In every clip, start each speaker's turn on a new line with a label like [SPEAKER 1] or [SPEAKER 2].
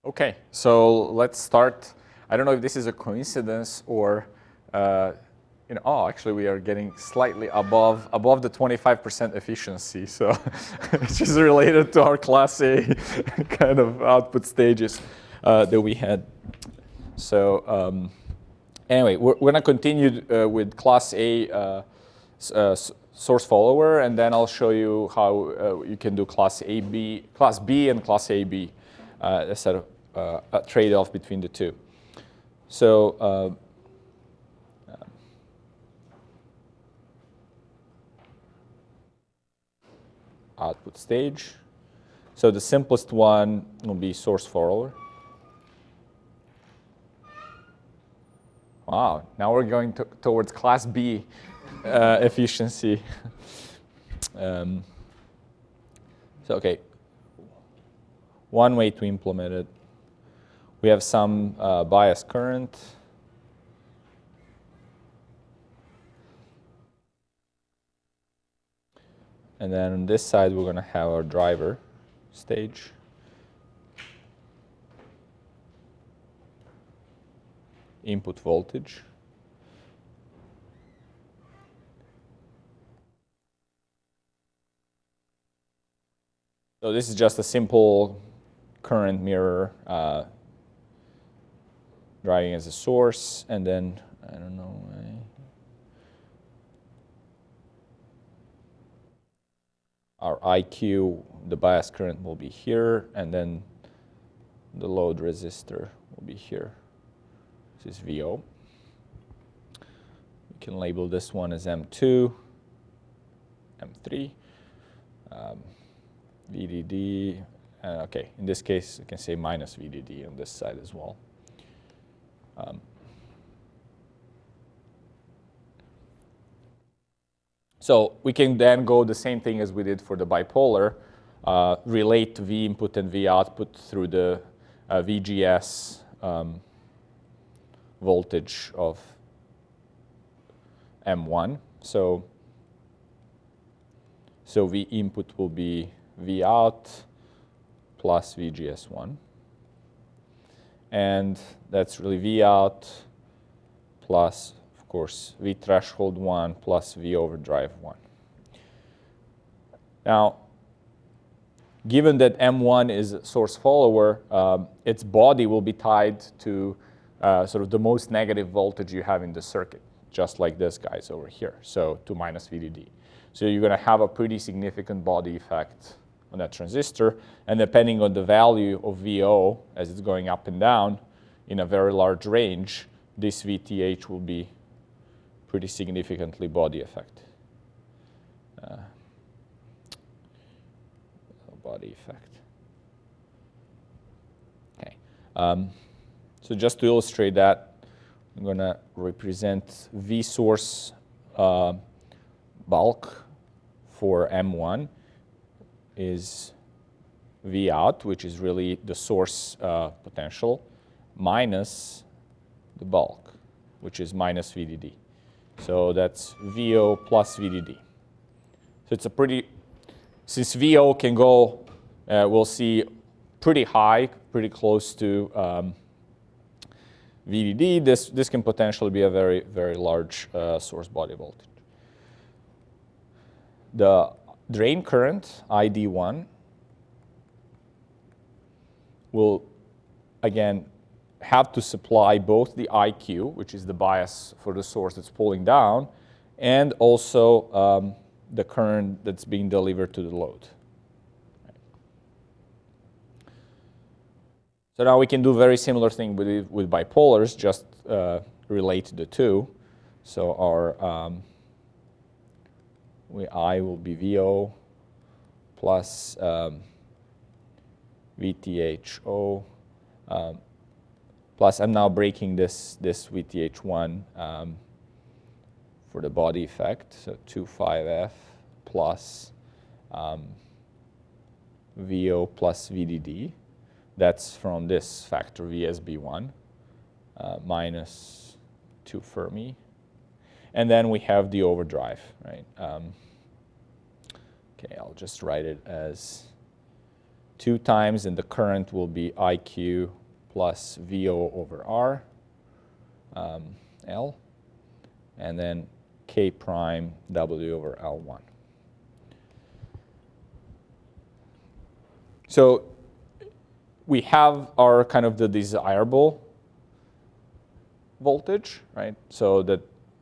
[SPEAKER 1] Okay, so let's start. I don't know if this is a coincidence or, oh, actually we are getting slightly above the 25% efficiency, so which is related to our Class A kind of output stages that we had. So anyway, we're going to continue with Class A source follower, and then I'll show you how you can do Class B, and Class AB. A sort of a trade-off between the two. So output stage. So the simplest one will be source follower. Wow, now we're going towards Class B efficiency. So okay, one way to implement it. We have some bias current. And then on this side, we're going to have our driver stage. Input voltage. So this is just a simple current mirror driving as a source, and then, I don't know, our IQ, the bias current will be here, and then the load resistor will be here. This is VO. We can label this one as M2, M3, VDD. Okay, in this case, you can say minus VDD on this side as well. So we can then go the same thing as we did for the bipolar, relate V input and V output through the VGS voltage of M1. So V input will be V out plus VGS1. And that's really V out plus, of course, V threshold 1 plus V overdrive 1. Now, given that M1 is a source follower, its body will be tied to sort of the most negative voltage you have in the circuit, just like this guy's over here, so to minus VDD. So you're going to have a pretty significant body effect on that transistor, and depending on the value of VO as it's going up and down in a very large range, this VTH will be pretty significantly body effect. Body effect. Okay. So just to illustrate that, I'm going to represent V source bulk for M1 is V out, which is really the source potential, minus the bulk, which is minus VDD. So that's VO plus VDD. So it's a pretty, since VO can go, we'll see pretty high, pretty close to VDD, this can potentially be a very, very large source body voltage. The drain current, ID1, will, again, have to supply both the IQ, which is the bias for the source that's pulling down, and also the current that's being delivered to the load. So now we can do a very similar thing with bipolars, just relate the two. So our I will be VO plus VTHO plus I'm now breaking this VTH1 for the body effect, so 25F plus VO plus VDD. That's from this factor VSB1 minus 2 Fermi. And then we have the overdrive, right? Okay, I'll just write it as 2 times, and the current will be IQ plus VO over R, L, and then K prime W over L1. So we have our kind of the desirable voltage, right? So the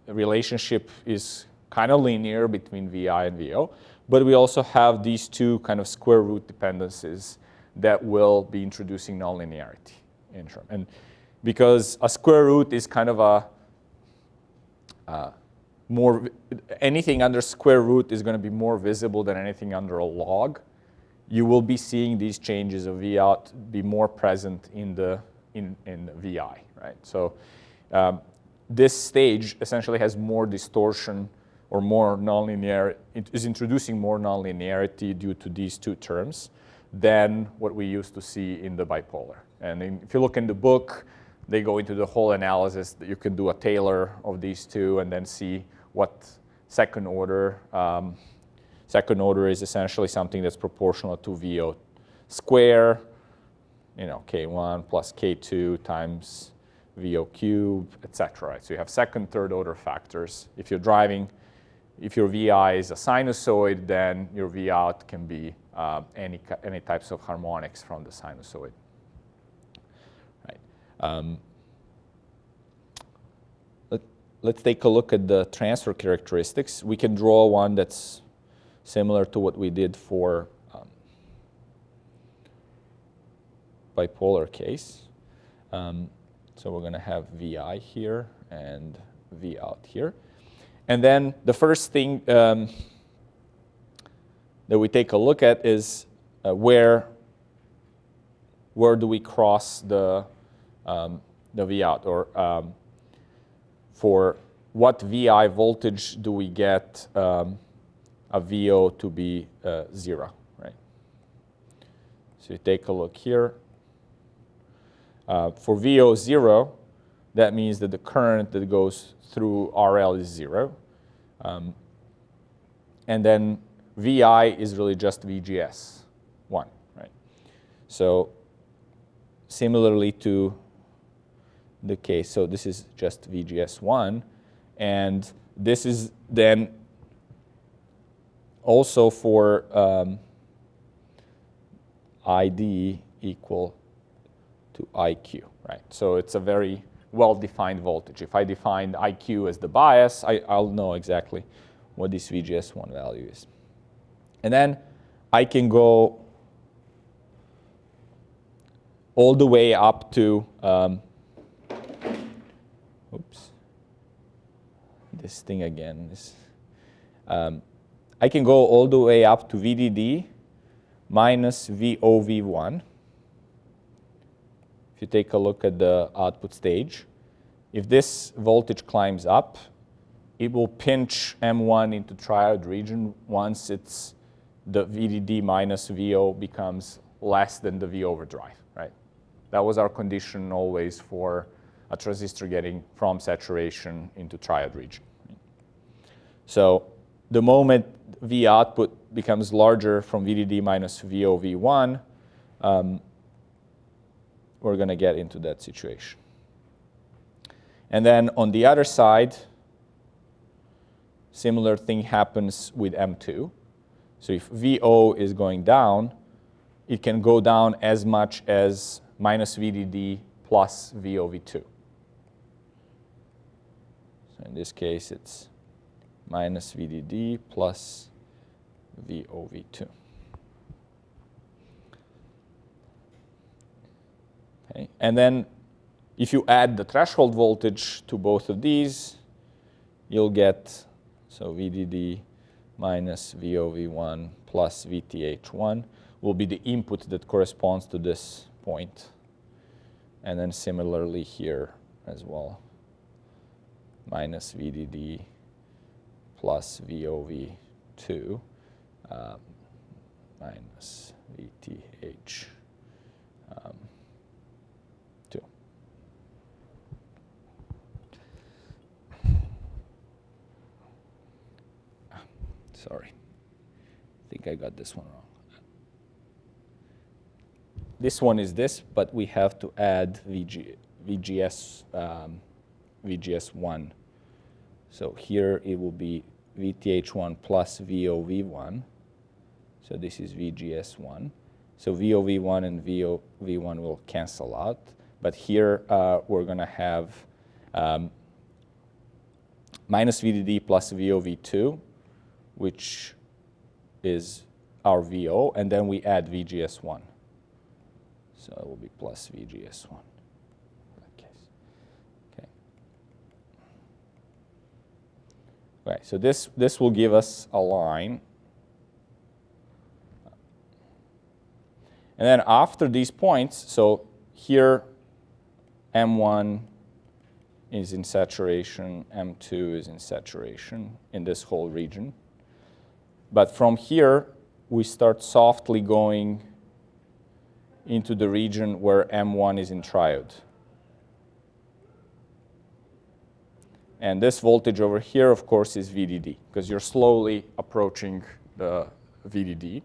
[SPEAKER 1] relationship is kind of linear between VI and VO, but we also have these two kind of square root dependencies that will be introducing nonlinearity in term. And because a square root is kind of a anything under square root is going to be more visible than anything under a log, you will be seeing these changes of V out be more present in the VI, right? So this stage essentially has more distortion or more nonlinear, it is introducing more nonlinearity due to these two terms than what we used to see in the bipolar. And if you look in the book, they go into the whole analysis that you can do a Taylor of these two and then see what second order. Second order is essentially something that's proportional to VO square, K1 plus K2 times VO cubed, etc. Right? So you have second, third order factors. If you're driving, if your VI is a sinusoid, then your V out can be any types of harmonics from the sinusoid. Right. Let's take a look at the transfer characteristics. We can draw one that's similar to what we did for bipolar case. So we're going to have VI here and V out here. And then the first thing that we take a look at is where do we cross the V out, or for what VI voltage do we get a VO to be 0, right? So you take a look here. For VO 0, that means that the current that goes through RL is 0. And then VI is really just VGS 1, right? So similarly to the case, so this is just VGS 1, and this is then also for ID equal to IQ, right? So it's a very well-defined voltage. If I define IQ as the bias, I'll know exactly what this VGS1 value is. And then I can go all the way up to, oops, this thing again. I can go all the way up to VDD minus VOV1. If you take a look at the output stage, if this voltage climbs up, it will pinch M1 into triode region once it's the VDD minus VO becomes less than the V overdrive, right? That was our condition always for a transistor getting from saturation into triode region. So the moment V output becomes larger from VDD minus VOV1, we're going to get into that situation. And then on the other side, similar thing happens with M2. So if VO is going down, it can go down as much as minus VDD plus VOV2. So in this case, it's minus VDD plus VOV2. Okay. And then if you add the threshold voltage to both of these, you'll get, so VDD minus VOV1 plus VTH1 will be the input that corresponds to this point. And then similarly here as well, minus VDD plus VOV2 minus VTH2. Sorry, I think I got this one wrong. this one is this, but we have to add VGS1. So here it will be VTH1 plus VOV1. So this is VGS1. So VOV1 and VOV1 will cancel out. But here we're going to have minus VDD plus VOV2, which is our VO, and then we add VGS1. So it will be plus VGS1 in that case. Okay. Okay, so this will give us a line. And then after these points, so here M1 is in saturation, M2 is in saturation in this whole region. But from here, we start softly going into the region where M1 is in triode. And this voltage over here, of course, is VDD, because you're slowly approaching the VDD.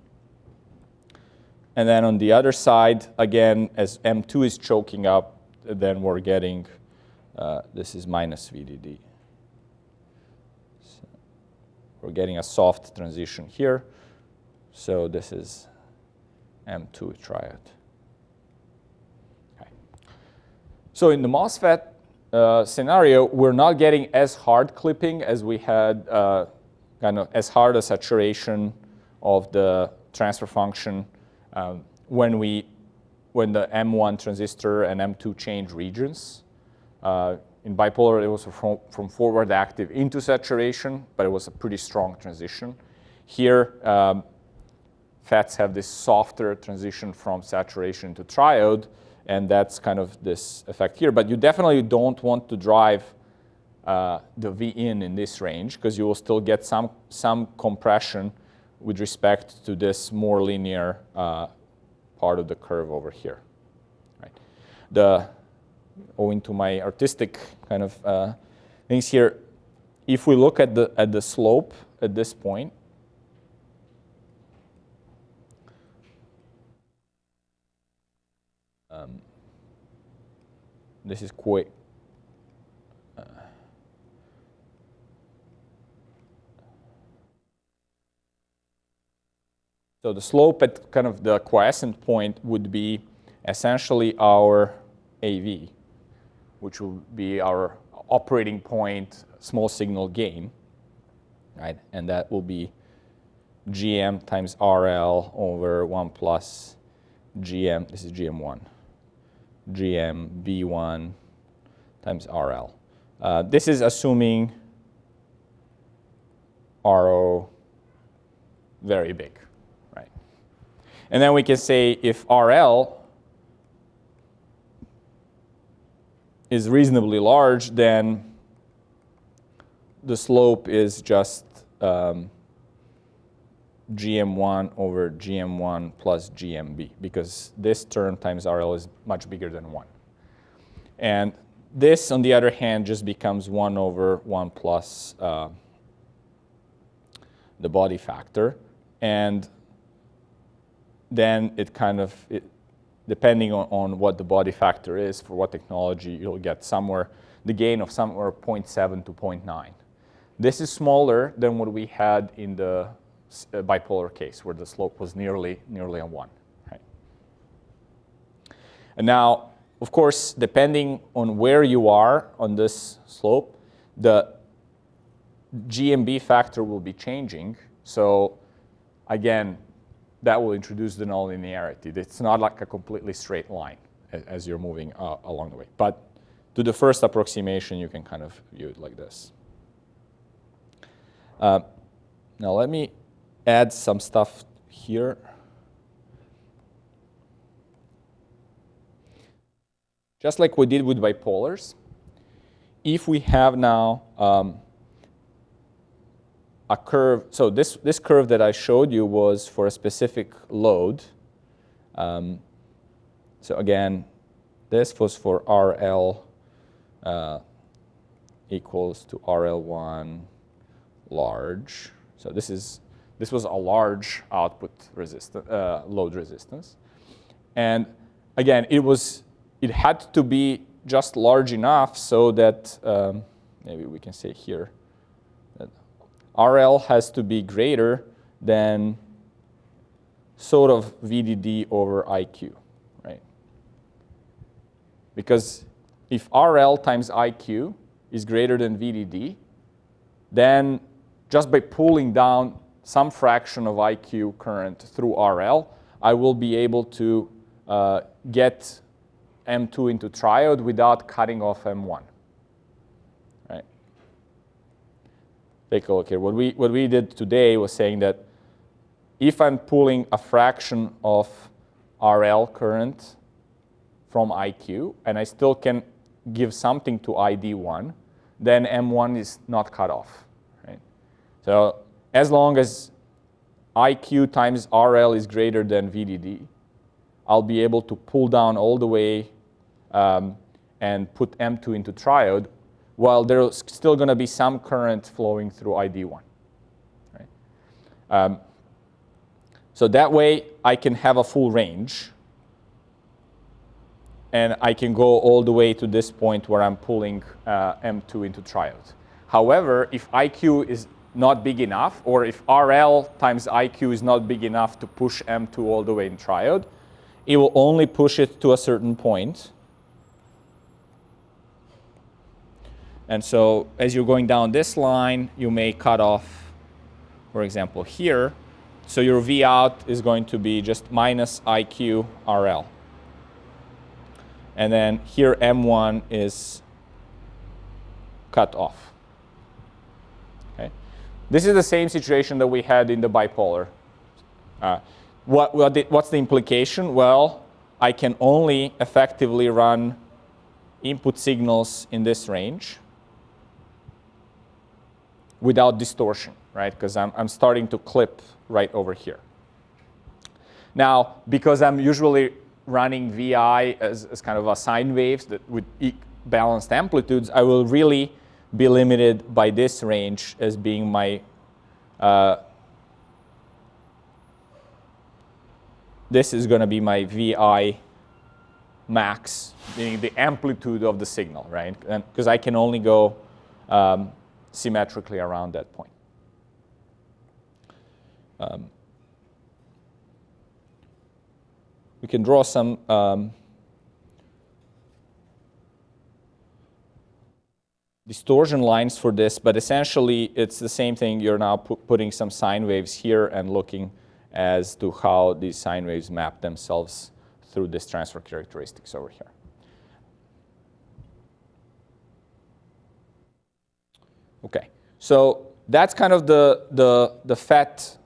[SPEAKER 1] And then on the other side, again, as M2 is choking up, then we're getting, this is minus VDD. So we're getting a soft transition here. So this is M2 triode. Okay. So in the MOSFET scenario, we're not getting as hard clipping as we had, kind of as hard a saturation of the transfer function when the M1 transistor and M2 change regions. In bipolar, it was from forward active into saturation, but it was a pretty strong transition. Here, FETs have this softer transition from saturation to triode, and that's kind of this effect here. But you definitely don't want to drive the Vin in this range, because you will still get some compression with respect to this more linear part of the curve over here. Right. Owing to my artistic kind of things here, if we look at the slope at this point, this is quite so the slope at kind of the quiescent point would be essentially our AV, which will be our operating point small signal gain, right? And that will be GM times RL over 1 plus GM, this is GM1, GM B1 times RL. This is assuming RO very big, right? And then we can say if RL is reasonably large, then the slope is just GM1 over GM1 plus GMB, because this term times RL is much bigger than 1. And this, on the other hand, just becomes 1 over 1 plus the body factor. And then it kind of, depending on what the body factor is for what technology, you'll get somewhere, the gain of somewhere 0.7 to 0.9. This is smaller than what we had in the bipolar case, where the slope was nearly a 1. Right? And now, of course, depending on where you are on this slope, the GMB factor will be changing. So again, that will introduce the nonlinearity. It's not like a completely straight line as you're moving along the way. But to the first approximation, you can kind of view it like this. Now let me add some stuff here. Just like we did with bipolars, if we have now a curve, so this curve that I showed you was for a specific load. So again, this was for RL equals to RL1 large. So this was a large output resistance, load resistance. And again, it had to be just large enough so that, maybe we can say here, that RL has to be greater than sort of VDD over IQ, right? Because if RL times IQ is greater than VDD, then just by pulling down some fraction of IQ current through RL, I will be able to get M2 into triode without cutting off M1. Right? Take a look here. What we did today was saying that if I'm pulling a fraction of RL current from IQ, and I still can give something to ID1, then M1 is not cut off. Right? So as long as IQ times RL is greater than VDD, I'll be able to pull down all the way and put M2 into triode, while there's still going to be some current flowing through ID1. Right? So that way, I can have a full range, and I can go all the way to this point where I'm pulling M2 into triode. However, if IQ is not big enough, or if RL times IQ is not big enough to push M2 all the way in triode, it will only push it to a certain point. And so as you're going down this line, you may cut off, for example, here. So your V out is going to be just minus IQ RL. And then here M1 is cut off. Okay. This is the same situation that we had in the bipolar. What's the implication? Well, I can only effectively run input signals in this range without distortion, right? Because I'm starting to clip right over here. Now, because I'm usually running VI as kind of a sine waves that with balanced amplitudes, I will really be limited by this range as being my this is going to be my VI max, meaning the amplitude of the signal, right? Because I can only go symmetrically around that point. We can draw some distortion lines for this, but essentially it's the same thing. You're now putting some sine waves here and looking as to how these sine waves map themselves through this transfer characteristics over here. Okay, so that's kind of the FET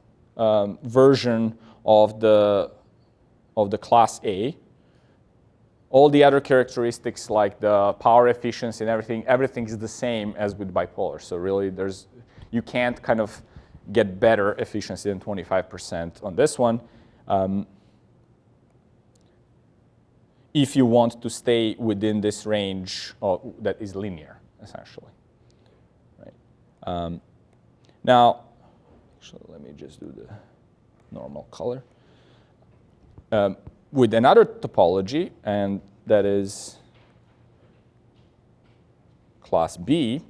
[SPEAKER 1] version of the class A. All the other characteristics like the power efficiency and everything is the same as with bipolar. So really you can't kind of get better efficiency than 25% on this one if you want to stay within this range that is linear, essentially. Right. Now, actually, let me just do the normal color. With another topology, and that is class B,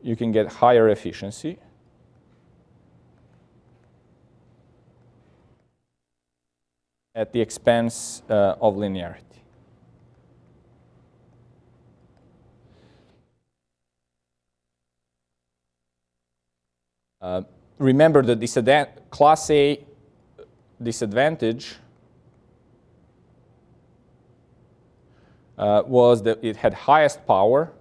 [SPEAKER 1] you can get higher efficiency. At the expense of linearity. Remember the class A disadvantage was that it had highest power,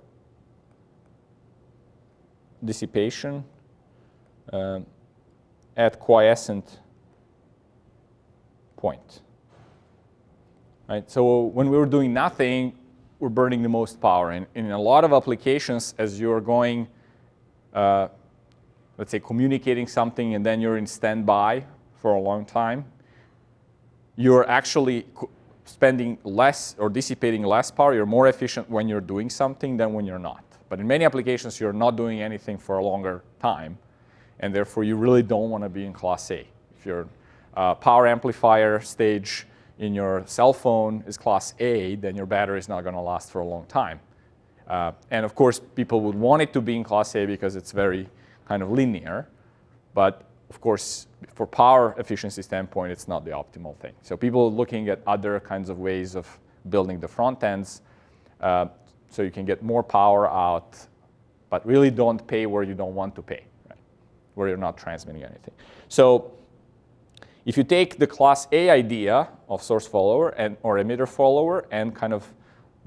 [SPEAKER 1] dissipation at quiescent point. Right? So when we were doing nothing, we're burning the most power. And in a lot of applications, as you're going, let's say, communicating something, and then you're in standby for a long time, you're actually spending less or dissipating less power. You're more efficient when you're doing something than when you're not. But in many applications, you're not doing anything for a longer time, and therefore you really don't want to be in class A. If you're power amplifier stage, in your cell phone is class A, then your battery is not going to last for a long time. And of course, people would want it to be in class A because it's very kind of linear. But of course, for power efficiency standpoint, it's not the optimal thing. So people are looking at other kinds of ways of building the front ends so you can get more power out, but really don't pay where you don't want to pay, right? Where you're not transmitting anything. So if you take the class A idea of source follower or emitter follower and kind of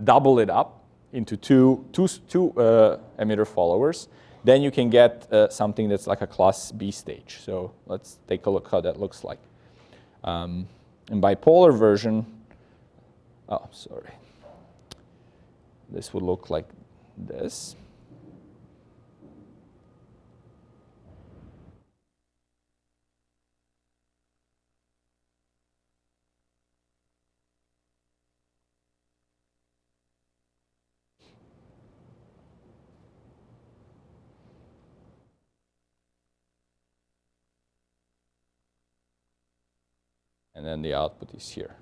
[SPEAKER 1] double it up into two emitter followers, then you can get something that's like a class B stage. So let's take a look how that looks like. In bipolar version, oh, sorry. This would look like this. And then the output is here.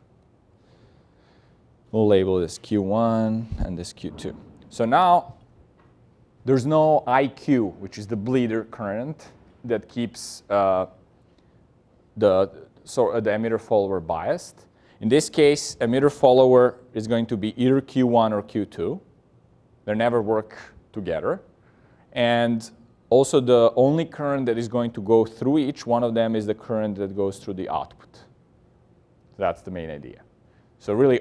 [SPEAKER 1] We'll label this Q1 and this Q2. So now there's no IQ, which is the bleeder current that keeps the emitter follower biased. In this case, emitter follower is going to be either Q1 or Q2. They never work together. And also the only current that is going to go through each one of them is the current that goes through the output. That's the main idea. So really,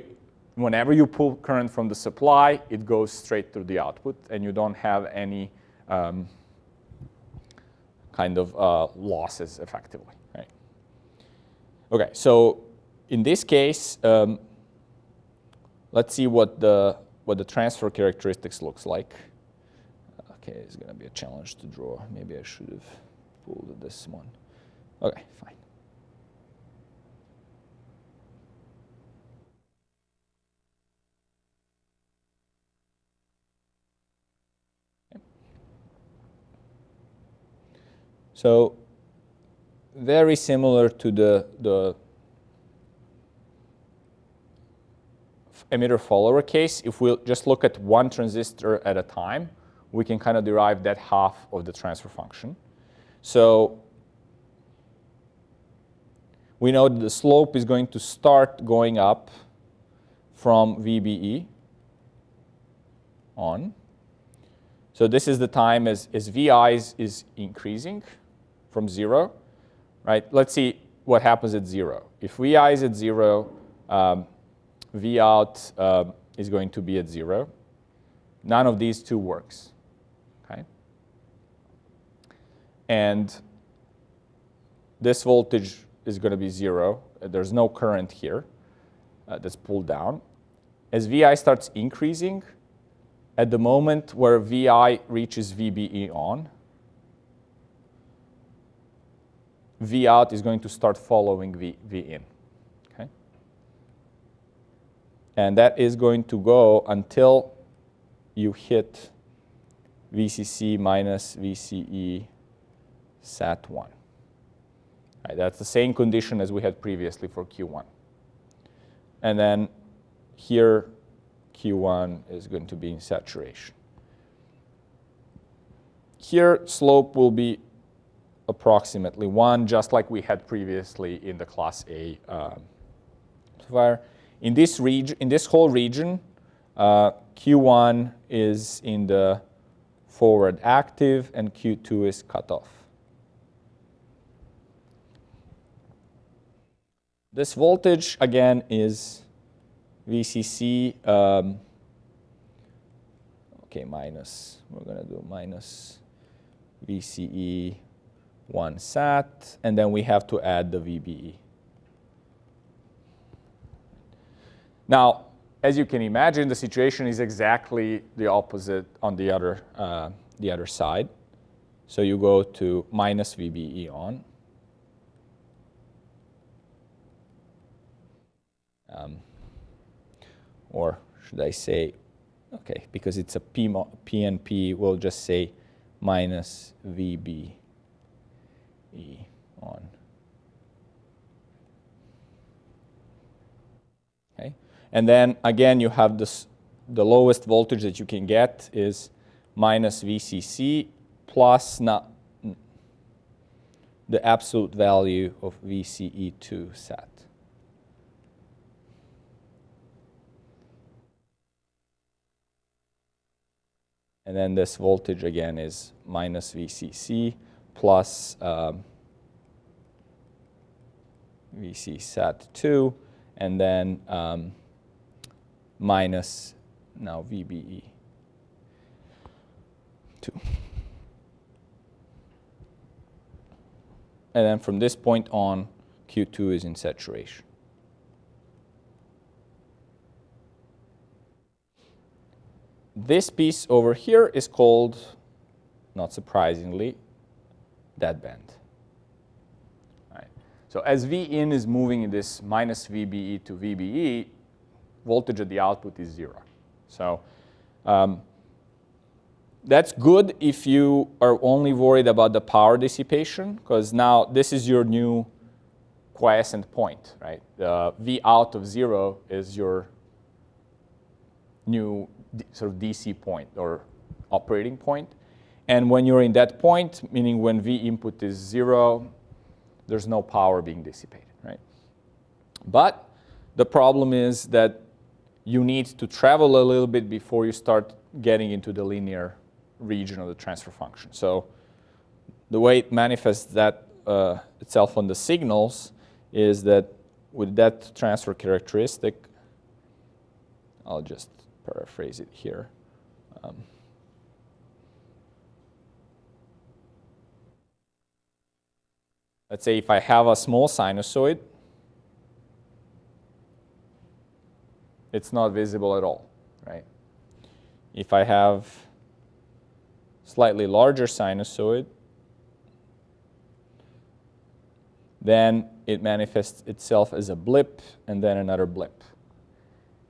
[SPEAKER 1] whenever you pull current from the supply, it goes straight to the output, and you don't have any kind of losses effectively. Right? Okay, so in this case, let's see what the transfer characteristics looks like. Okay, it's going to be a challenge to draw. Maybe I should have pulled this one. Okay, fine. So very similar to the emitter follower case, if we just look at one transistor at a time, we can kind of derive that half of the transfer function. So we know that the slope is going to start going up from VBE on. So this is the time as VI is increasing from 0, right? Let's see what happens at 0. If VI is at 0, Vout is going to be at 0. None of these two works, okay? And this voltage is going to be 0. There's no current here that's pulled down. As VI starts increasing, at the moment where VI reaches VBE on, Vout is going to start following V in. Okay? And that is going to go until you hit VCC minus VCE SAT1. Right, that's the same condition as we had previously for Q1. And then here, Q1 is going to be in saturation. Here, slope will be approximately 1, just like we had previously in the class A amplifier. In this whole region, Q1 is in the forward active, and Q2 is cut off. This voltage, again, is VCC, minus, we're going to do minus VCE 1 SAT, and then we have to add the VBE. Now, as you can imagine, the situation is exactly the opposite on the other side. So you go to minus VBE on. Or should I say, okay, because it's a PNP, we'll just say minus VBE on. Okay? And then again, you have this, the lowest voltage that you can get is minus VCC plus not the absolute value of VCE2 set. And then this voltage again is minus VCC plus VC set 2, and then minus now VBE 2. And then from this point on, Q2 is in saturation. This piece over here is called, not surprisingly, deadband. Right. So as V in is moving in this minus VBE to VBE, voltage at the output is 0. So that's good if you are only worried about the power dissipation, because now this is your new quiescent point, right? The V out of 0 is your new sort of DC point or operating point. And when you're in that point, meaning when V input is 0, there's no power being dissipated, right? But the problem is that you need to travel a little bit before you start getting into the linear region of the transfer function. So the way it manifests that itself on the signals is that with that transfer characteristic, I'll just paraphrase it here. Let's say if I have a small sinusoid, it's not visible at all, right? If I have slightly larger sinusoid, then it manifests itself as a blip and then another blip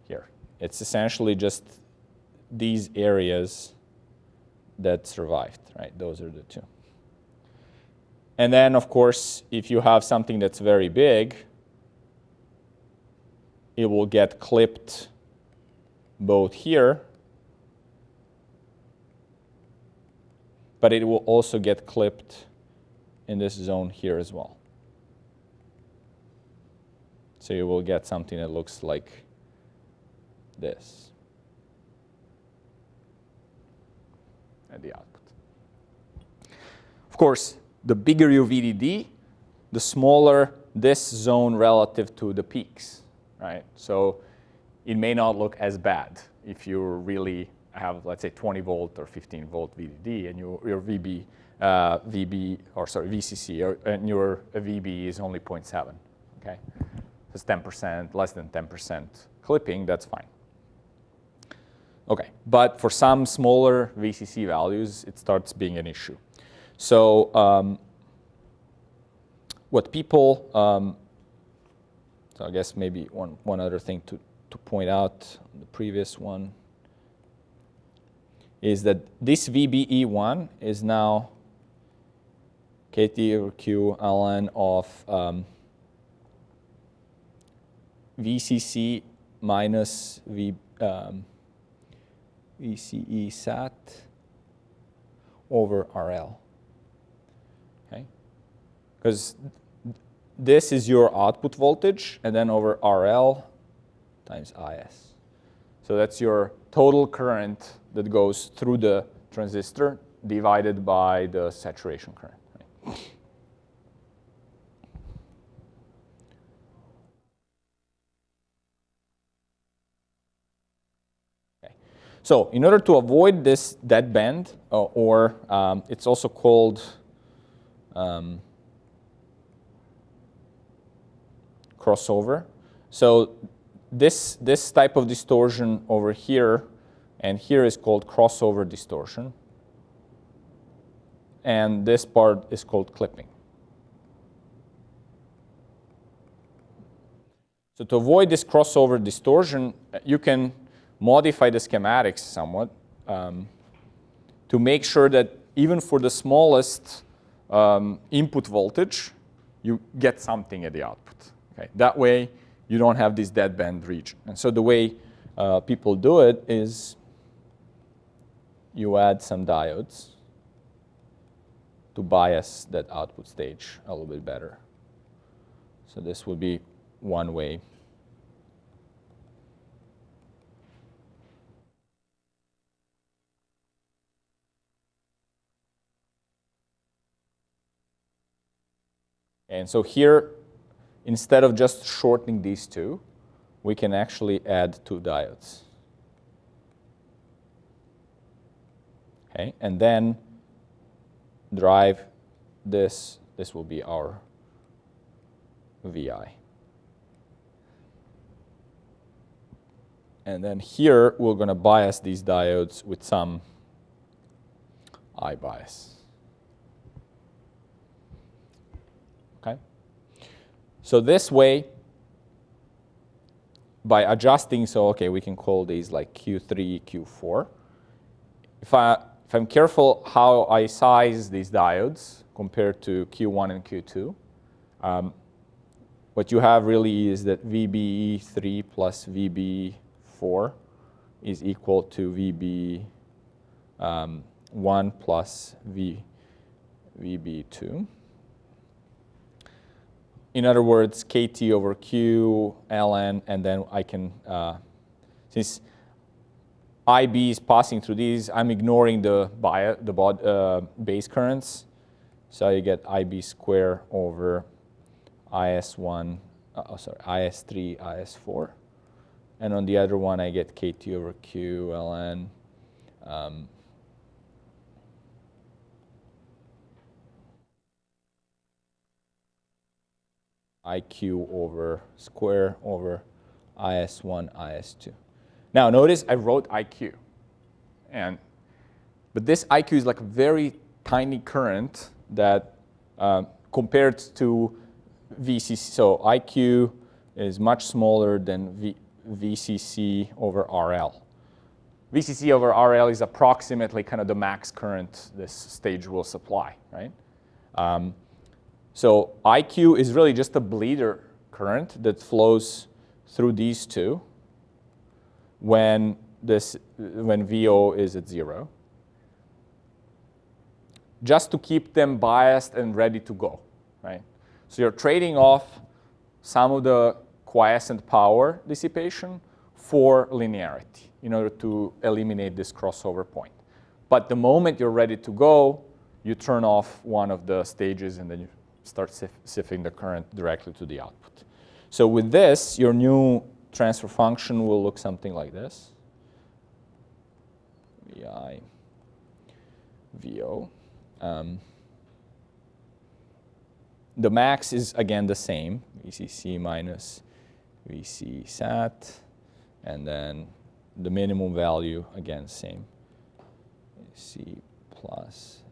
[SPEAKER 1] here. It's essentially just these areas that survived, right? Those are the two. And then, of course, if you have something that's very big, it will get clipped both here, but it will also get clipped in this zone here as well. So you will get something that looks like this at the output. Of course, the bigger your VDD, the smaller this zone relative to the peaks, right? So it may not look as bad if you really have, let's say, 20 volt or 15 volt VDD and your VCC and your VB is only 0.7, okay? It's 10%, less than 10% clipping, that's fine. Okay, but for some smaller VCC values, it starts being an issue. So what people, so I guess maybe one other thing to point out, the previous one, is that this VBE1 is now KT over Q ln of VCC minus VCE sat over RL. Okay? Because this is your output voltage, and then over RL times IS. So that's your total current that goes through the transistor divided by the saturation current. Right? So in order to avoid this deadband, or it's also called crossover. So this type of distortion over here and here is called crossover distortion. And this part is called clipping. So to avoid this crossover distortion, you can modify the schematics somewhat to make sure that even for the smallest input voltage, you get something at the output. Okay? That way, you don't have this deadband region. And so the way people do it is you add some diodes to bias that output stage a little bit better. So this would be one way. And so here, instead of just shortening these two, we can actually add two diodes. Okay, and then drive this. This will be our VI. And then here, we're going to bias these diodes with some I bias. Okay? So this way, by adjusting, so okay, we can call these like Q3, Q4. If I'm careful how I size these diodes compared to Q1 and Q2, what you have really is that VBE3 plus VB4 is equal to VB1 plus VB2. In other words, KT over Q, ln, and then I can, since IB is passing through these, I'm ignoring the base currents. So you get IB square over IS1, IS3, IS4. And on the other one, I get KT over Q, ln. IQ over square over IS1, IS2. Now notice I wrote IQ, but this IQ is like a very tiny current that compared to VCC, so IQ is much smaller than VCC over RL. VCC over RL is approximately kind of the max current this stage will supply, right? So IQ is really just a bleeder current that flows through these two when VO is at 0, just to keep them biased and ready to go, right? So you're trading off some of the quiescent power dissipation for linearity in order to eliminate this crossover point. But the moment you're ready to go, you turn off one of the stages and then you start sifting the current directly to the output. So with this, your new transfer function will look something like this. VI, VO. The max is, again, the same, VCC minus VC sat. And then the minimum value, again, same, C plus.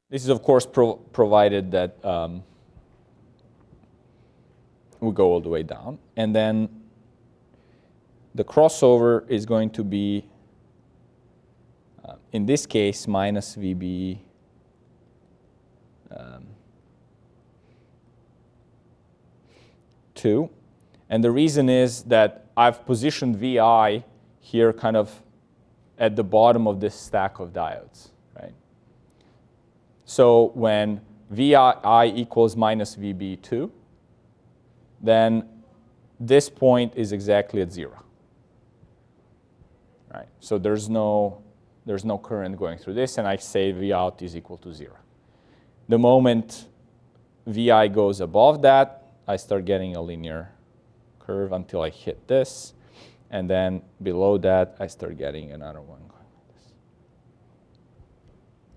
[SPEAKER 1] This is, of course, provided that we go all the way down. And then the crossover is going to be, in this case, minus VB two. And the reason is that I've positioned VI here kind of at the bottom of this stack of diodes, right? So when VI equals minus VB2, then this point is exactly at 0. Right? So there's no current going through this, and I say V out is equal to 0. The moment VI goes above that, I start getting a linear curve until I hit this, and then below that, I start getting another one going like this.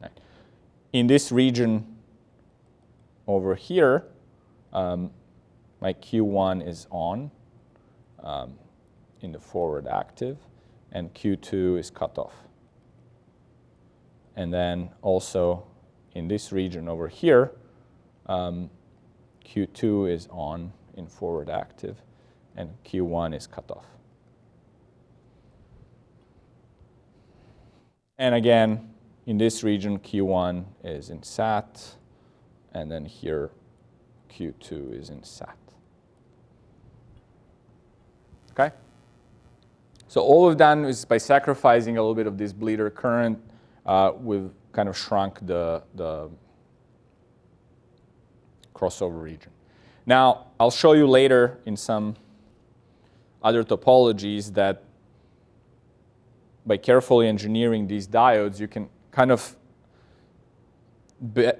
[SPEAKER 1] Right. In this region over here, my Q1 is on in the forward active, and Q2 is cut off. And then also in this region over here, Q2 is on in forward active, and Q1 is cut off. And again, in this region, Q1 is in SAT, and then here, Q2 is in SAT. Okay? So all we've done is by sacrificing a little bit of this bleeder current, we've kind of shrunk the crossover region. Now, I'll show you later in some other topologies that by carefully engineering these diodes, you can kind of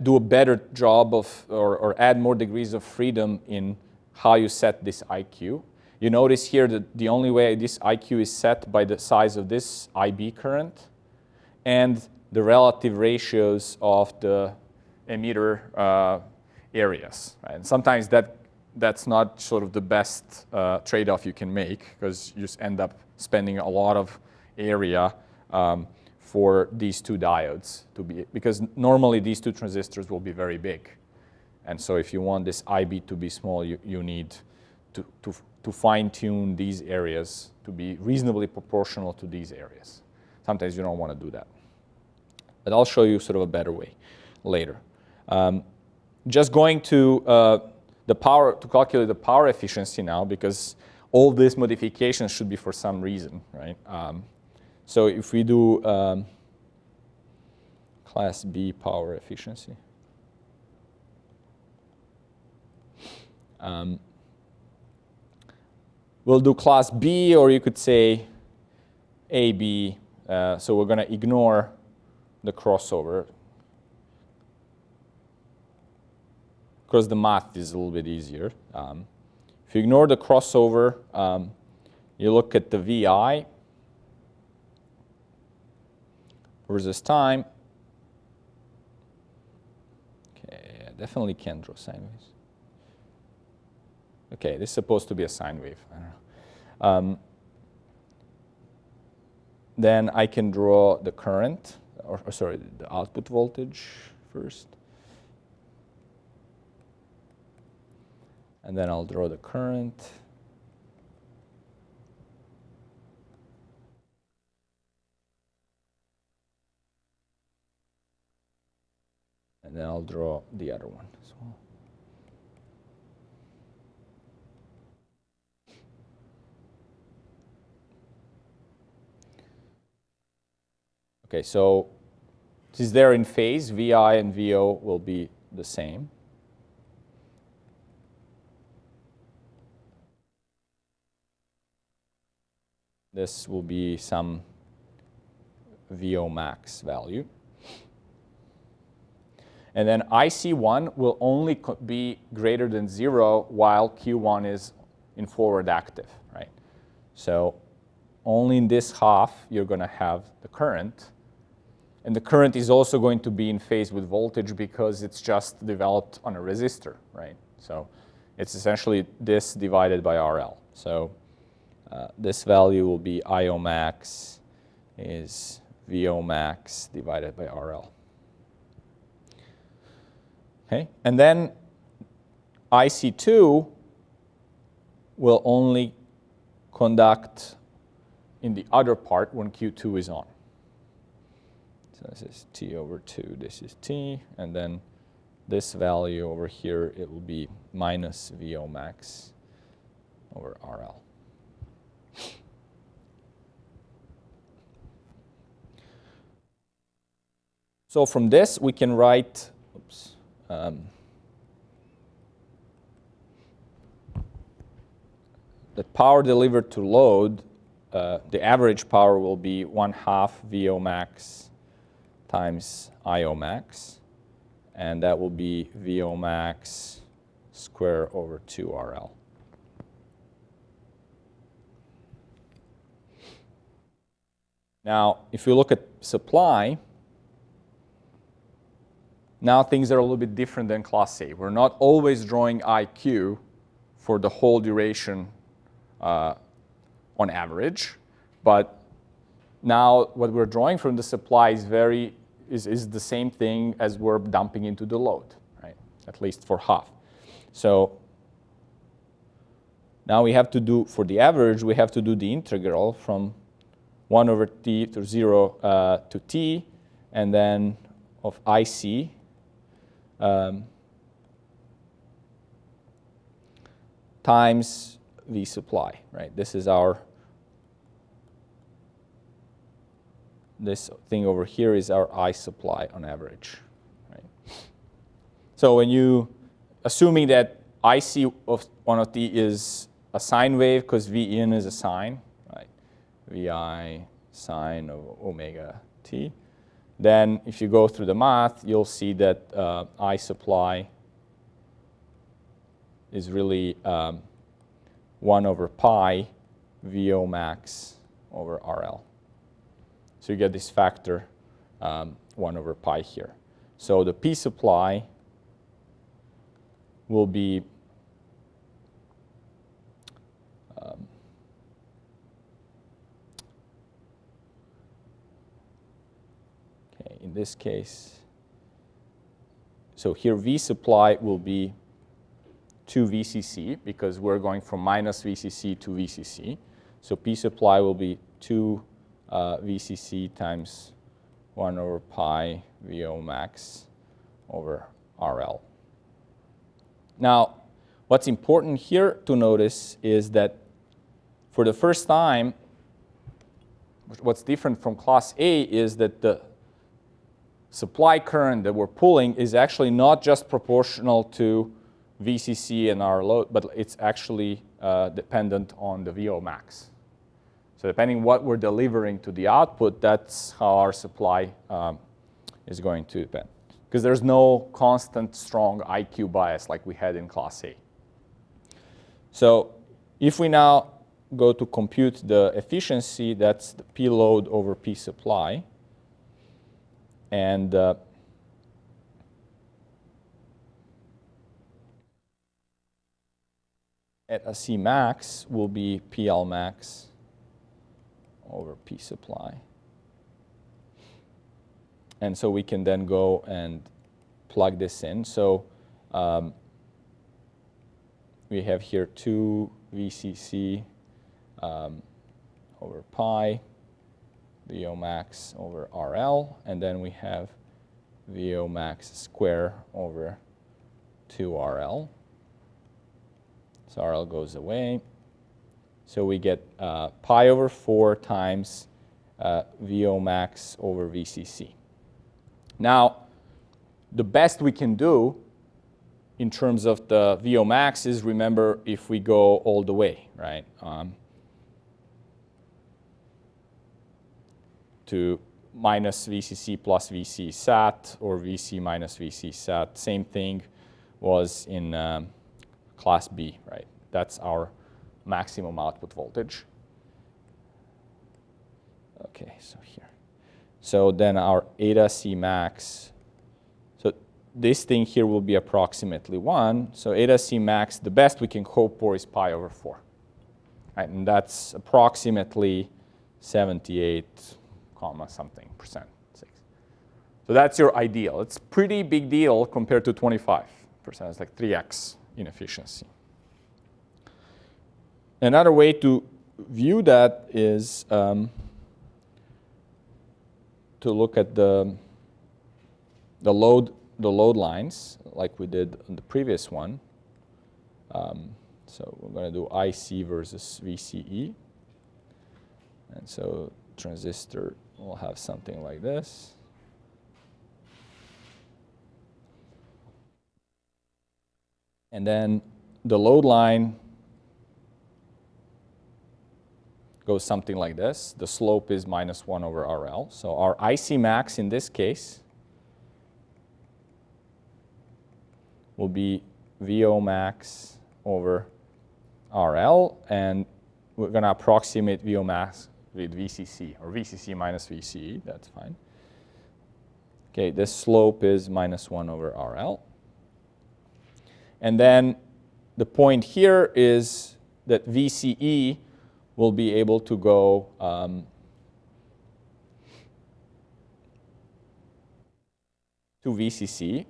[SPEAKER 1] do a better job of, or add more degrees of freedom in how you set this IQ. You notice here that the only way this IQ is set by the size of this IB current and the relative ratios of the emitter areas. Right? And sometimes that's not sort of the best trade-off you can make, because you just end up spending a lot of area for these two diodes to be, because normally these two transistors will be very big. And so if you want this IB to be small, you need to fine-tune these areas to be reasonably proportional to these areas. Sometimes you don't want to do that. But I'll show you sort of a better way later. Just going to the power, to calculate the power efficiency now, because all these modifications should be for some reason, right? So if we do class B power efficiency, we'll do class B, or you could say AB. So we're going to ignore the crossover, because the math is a little bit easier. If you ignore the crossover, you look at the VI versus time. Okay, I definitely can't draw sine waves. Okay, this is supposed to be a sine wave. I don't know. Then I can draw the current, or sorry, the output voltage first. And then I'll draw the current. And then I'll draw the other one as well. Okay, so since they're in phase, VI and VO will be the same. This will be some VO max value. And then IC1 will only be greater than 0 while Q1 is in forward active, right? So only in this half you're going to have the current. And the current is also going to be in phase with voltage because it's just developed on a resistor, right? So it's essentially this divided by RL. So this value will be IO max is VO max divided by RL. Okay, and then IC2 will only conduct in the other part when Q2 is on. So this is T over 2, this is T, and then this value over here, it will be minus VO max over RL. So from this, we can write, oops, the power delivered to load, the average power will be 1/2 VO max times IO max, and that will be VO max square over 2 RL. Now, if we look at supply, now things are a little bit different than Class A. We're not always drawing IQ for the whole duration on average, but now what we're drawing from the supply is the same thing as we're dumping into the load, right? At least for half. So now we have to do, for the average, we have to do the integral from 1 over t to 0 to t, and then of IC times V supply, right? This is this thing over here is our I supply on average, right? So when assuming that IC of 1 of t is a sine wave, because V in is a sine, right? Vi sine of omega t. Then if you go through the math, you'll see that I supply is really 1 over pi VO max over RL. So you get this factor 1 over pi here. So the P supply will be in this case, so here V supply will be 2 VCC, because we're going from minus VCC to VCC. So P supply will be 2 VCC times 1 over pi VO max over RL. Now, what's important here to notice is that for the first time, what's different from class A is that the supply current that we're pulling is actually not just proportional to VCC and our load, but it's actually dependent on the VO max. So depending what we're delivering to the output, that's how our supply is going to depend. Because there's no constant strong IQ bias like we had in class A. So if we now go to compute the efficiency, that's the P load over P supply. And at a C max will be PL max over P supply. And so we can then go and plug this in. So we have here 2 VCC over pi, VO max over RL, and then we have VO max square over 2RL. So RL goes away. So we get pi over 4 times VO max over VCC. Now, the best we can do in terms of the VO max is, remember, if we go all the way, right? To minus VCC plus VC sat, or VC minus VC sat. Same thing was in class B, right? That's our maximum output voltage. Okay, so here. So then our eta C max, so this thing here will be approximately 1. So eta C max, the best we can hope for is pi over 4. Right? And that's approximately 78 something %. So that's your ideal. It's a pretty big deal compared to 25%. It's like 3x in efficiency. Another way to view that is to look at the load lines like we did on the previous one. So we're going to do IC versus VCE. And so transistor will have something like this. And then the load line goes something like this. The slope is minus 1 over RL. So our IC max in this case will be VO max over RL, and we're going to approximate VO max with VCC, or VCC minus VCE, that's fine. Okay, this slope is minus 1 over RL. And then the point here is that VCE will be able to go to VCC,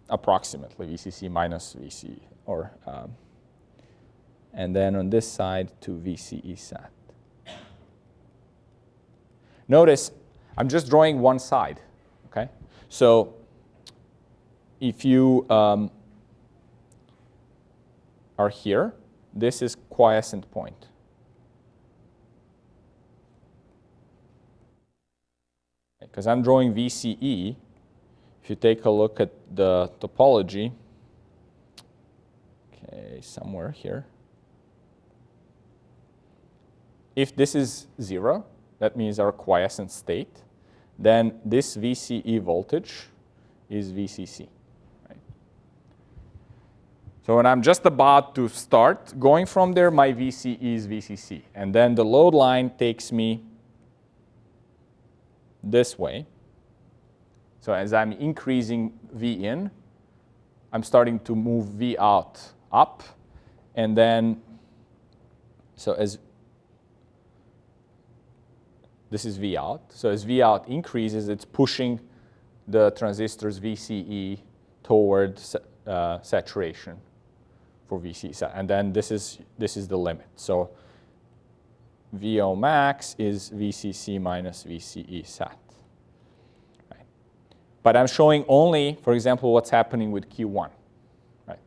[SPEAKER 1] approximately VCC minus VCE, or and then on this side to VCE sat. Notice I'm just drawing one side, okay? So if you are here, this is quiescent point. Because I'm drawing VCE, if you take a look at the topology, okay, somewhere here. If this is 0, that means our quiescent state, then this VCE voltage is VCC. Right? So when I'm just about to start going from there, my VCE is VCC. And then the load line takes me this way. So as I'm increasing V in, I'm starting to move V out up. And then, so as this is V out. So as V out increases, it's pushing the transistor's VCE toward saturation for VCE. And then this is the limit. So VO max is VCC minus VCE sat. Right. But I'm showing only, for example, what's happening with Q1. Right.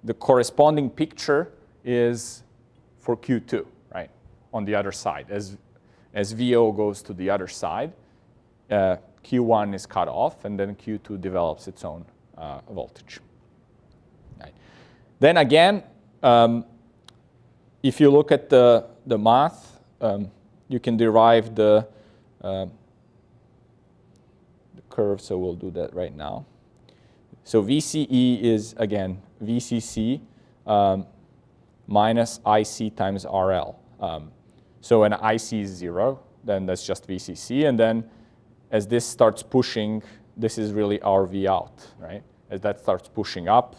[SPEAKER 1] The corresponding picture is for Q2, right, on the other side. As VO goes to the other side, Q1 is cut off, and then Q2 develops its own voltage. Right. Then again, if you look at the math, you can derive the curve, so we'll do that right now. So VCE is, again, VCC minus IC times RL. So when IC is 0, then that's just VCC. And then as this starts pushing, this is really our V out, right? As that starts pushing up,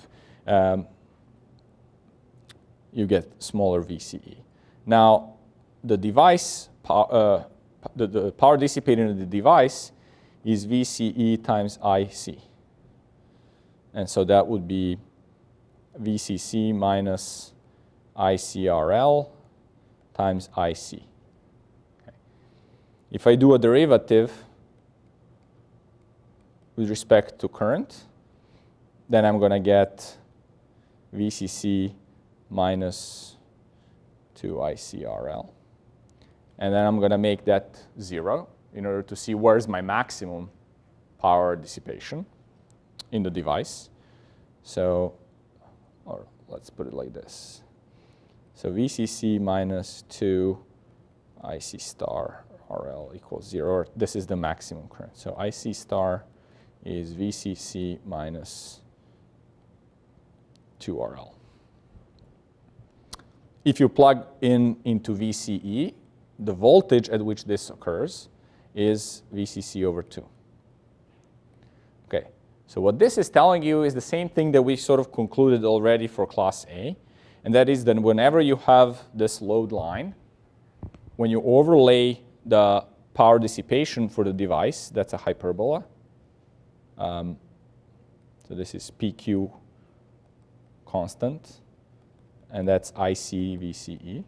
[SPEAKER 1] you get smaller VCE. Now, the device, the power dissipated in the device is VCE times IC. And so that would be VCC minus ICRL times IC. Okay. If I do a derivative with respect to current, then I'm going to get VCC minus 2ICRL. And then I'm going to make that 0 in order to see where's my maximum power dissipation in the device. So, or let's put it like this. So VCC minus 2 IC star RL equals 0. This is the maximum current. So IC star is VCC minus 2 RL. If you plug into VCE, the voltage at which this occurs is VCC over 2. Okay, so what this is telling you is the same thing that we sort of concluded already for class A, and that is that whenever you have this load line, when you overlay the power dissipation for the device, that's a hyperbola. So this is PQ constant, and that's IC VCE.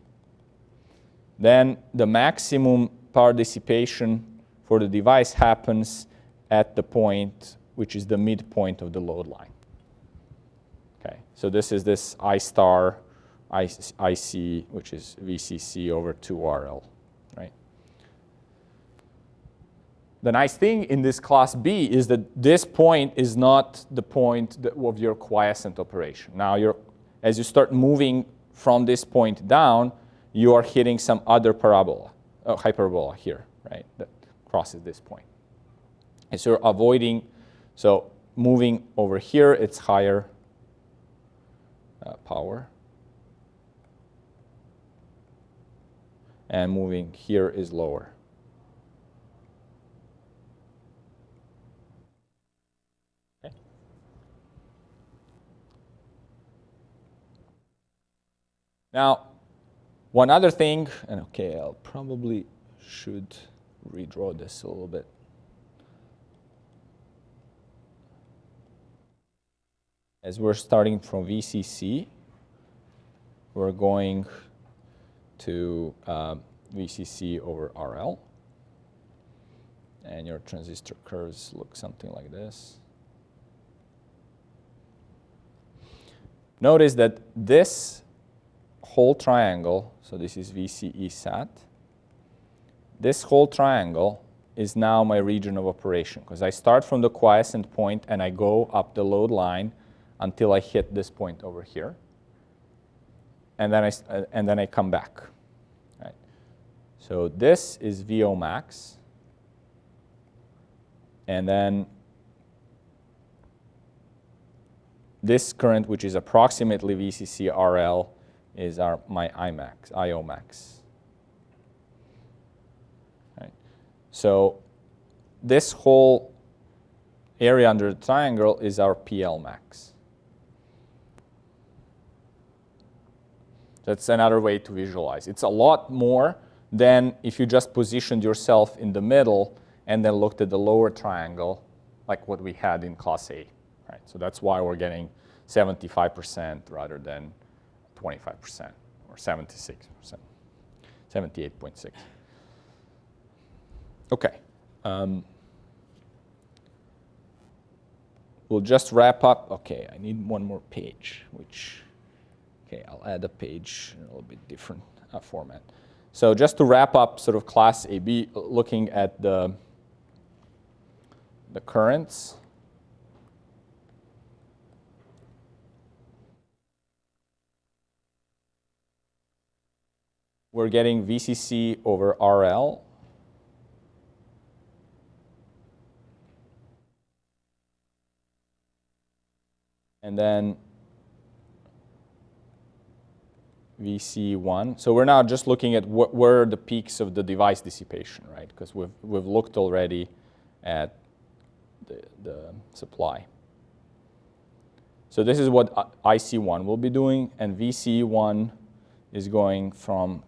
[SPEAKER 1] Then the maximum power dissipation for the device happens at the point which is the midpoint of the load line. Okay, so this is this I star IC, which is VCC over 2RL, right? The nice thing in this class B is that this point is not the point of your quiescent operation. Now, as you start moving from this point down, you are hitting some other parabola, hyperbola here, right, that crosses this point. And so you're avoiding, so moving over here, it's higher power. And moving here is lower. Okay. Now, one other thing, and okay, I'll probably should redraw this a little bit. As we're starting from VCC, we're going to VCC over RL. And your transistor curves look something like this. Notice that this whole triangle, so this is VCE sat, this whole triangle is now my region of operation, because I start from the quiescent point and I go up the load line until I hit this point over here, and then I come back. Right. So this is VO max, and then this current, which is approximately VCC RL, is my IMAX, IO max. Right. So this whole area under the triangle is our PL max. That's another way to visualize. It's a lot more than if you just positioned yourself in the middle and then looked at the lower triangle, like what we had in Class A. Right? So that's why we're getting 75% rather than 25% or 76%, 78.6. Okay. We'll just wrap up. Okay, I need one more page, which, okay, I'll add a page in a little bit different format. So just to wrap up sort of Class AB, looking at the currents. We're getting VCC over RL. And then VC1. So we're now just looking at where are the peaks of the device dissipation, right? Because we've looked already at the supply. So this is what IC1 will be doing, and VC1 is going from